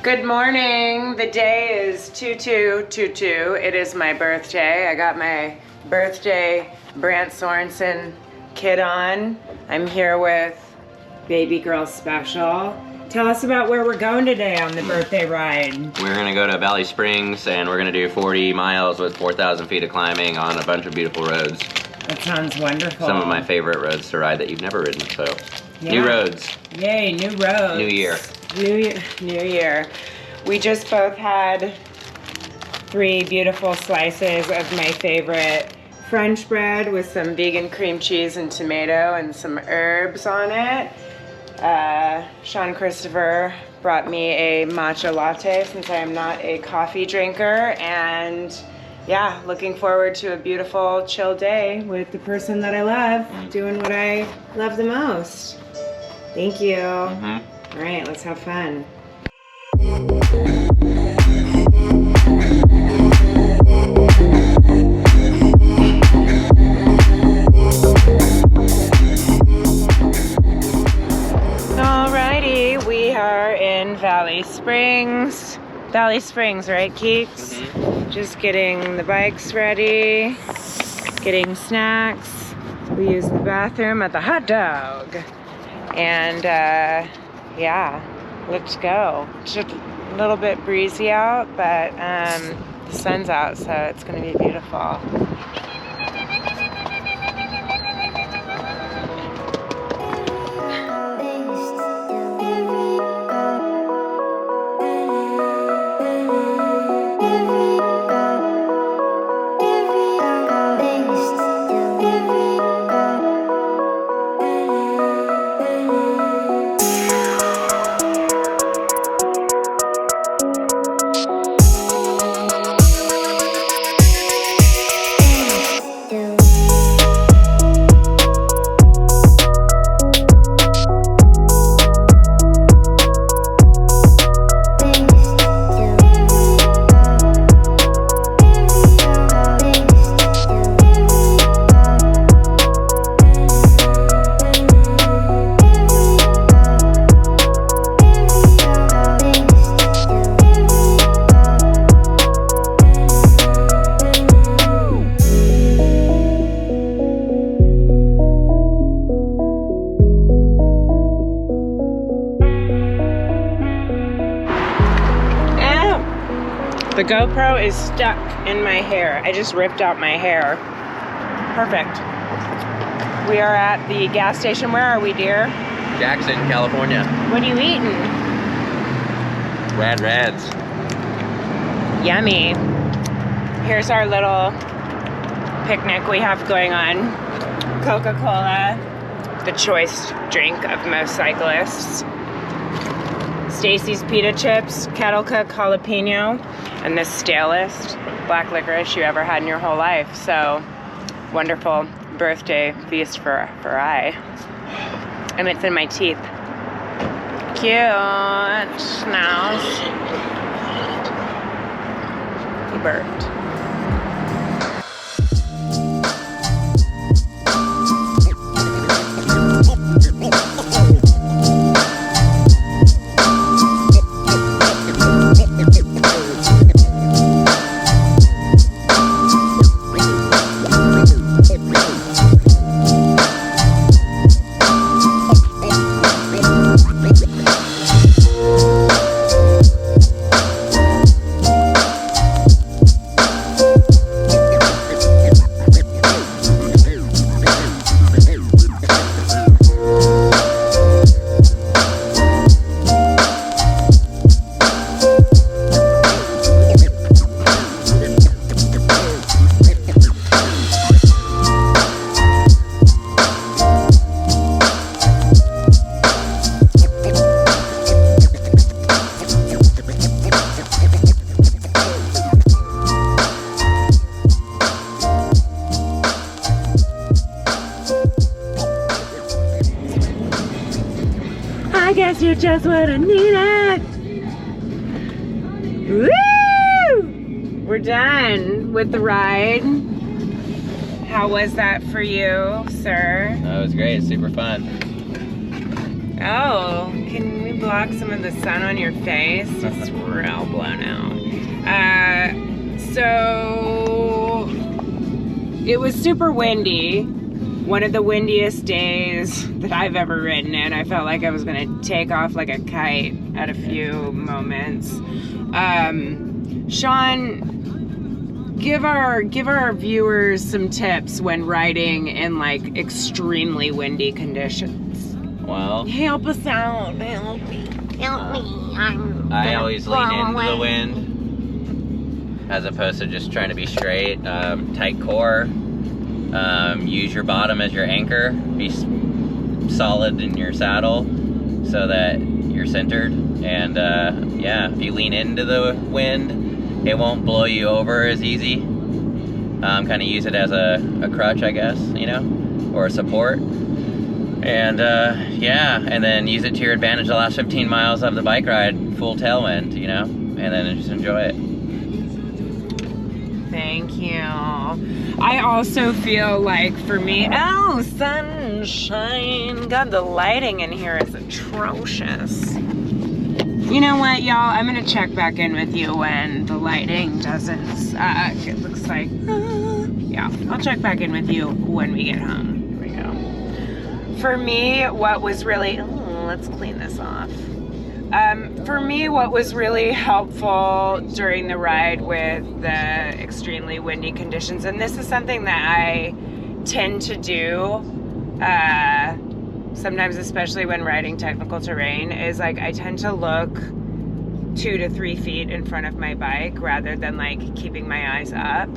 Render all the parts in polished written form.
Good morning. The day is 2222. It is my birthday. I got my birthday Brant Sorensen kit on. I'm here with Baby Girl Special. Tell us about where we're going today on the birthday ride. We're gonna go to Valley Springs and we're gonna do 40 miles with 4,000 feet of climbing on a bunch of beautiful roads. That sounds wonderful. Some of my favorite roads to ride that you've never ridden, so. Yeah. New roads. Yay, new roads. New year. New year. We just both had 3 beautiful slices of my favorite French bread with some vegan cream cheese and tomato and some herbs on it. Sean Christopher brought me a matcha latte since I am not a coffee drinker, and yeah, looking forward to a beautiful chill day with the person that I love, doing what I love the most. Thank you. All right, let's have fun. Alrighty, we are in Valley Springs. Valley Springs, right, Keeks? Just getting the bikes ready, getting snacks. We use the bathroom at the Hot Dog. And yeah, let's go. It's just a little bit breezy out, but the sun's out, so it's gonna be beautiful. The GoPro is stuck in my hair. I just ripped out my hair. Perfect. We are at the gas station. Where are we, dear? Jackson, California. What are you eating? Rads. Yummy. Here's our little picnic we have going on. Coca-Cola, the choice drink of most cyclists. Stacy's pita chips, kettle cook jalapeno, and the stalest black licorice you ever had in your whole life. So, wonderful birthday feast for I. And it's in my teeth. Cute. Snouse. He burped. I guess you're just what I needed. Woo! We're done with the ride. How was that for you, sir? That was great, super fun. Oh, can we block some of the sun on your face? It's real blown out. So it was super windy. One of the windiest days that I've ever ridden in. I felt like I was gonna take off like a kite at a few moments. Sean, give our viewers some tips when riding in like extremely windy conditions. Well, Help us out. Help me. I always lean into the wind as opposed to just trying to be straight. Tight core. Use your bottom as your anchor. Be solid in your saddle so that you're centered. And yeah, if you lean into the wind, it won't blow you over as easy. Kind of use it as a crutch, I guess, you know, or a support. And yeah, and then use it to your advantage the last 15 miles of the bike ride, full tailwind, you know, and then just enjoy it. Thank you. I also feel like for me, oh, sunshine. God, the lighting in here is atrocious. You know what, y'all? I'm gonna check back in with you when the lighting doesn't, it looks like, yeah, I'll check back in with you when we get home. Here we go. For me, what was really, let's clean this off. For me, what was really helpful during the ride with the extremely windy conditions, and this is something that I tend to do sometimes, especially when riding technical terrain, is like I tend to look 2 to 3 feet in front of my bike rather than like keeping my eyes up.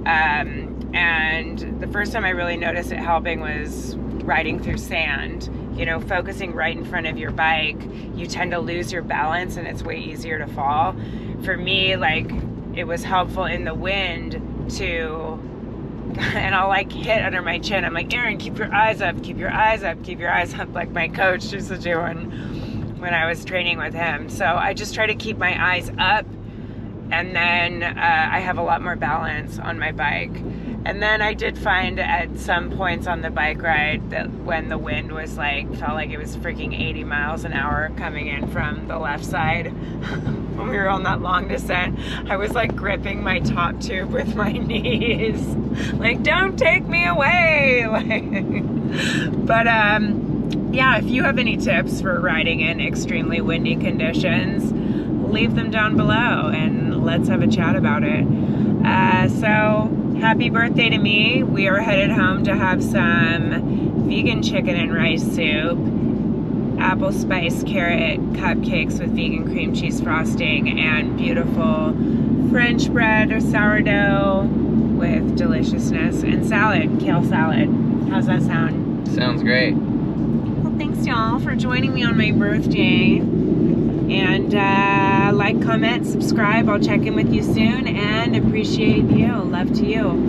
And the first time I really noticed it helping was riding through sand. You know, focusing right in front of your bike, you tend to lose your balance and it's way easier to fall. For me, like, it was helpful in the wind to, and I'll like hit under my chin. I'm like, Erin, keep your eyes up, keep your eyes up, keep your eyes up, like my coach used to do when I was training with him. So I just try to keep my eyes up, and then I have a lot more balance on my bike. And then I did find at some points on the bike ride that when the wind was like, felt like it was freaking 80 miles an hour coming in from the left side, when we were on that long descent, I was like gripping my top tube with my knees. Like, don't take me away. Like, but yeah, if you have any tips for riding in extremely windy conditions, leave them down below and let's have a chat about it. So happy birthday to me. We are headed home to have some vegan chicken and rice soup, apple spice carrot cupcakes with vegan cream cheese frosting, and beautiful French bread or sourdough with deliciousness, and salad, kale salad. How's that sound? Sounds great. Well, thanks y'all for joining me on my birthday. And like, comment, subscribe. I'll check in with you soon, and appreciate you. Love to you.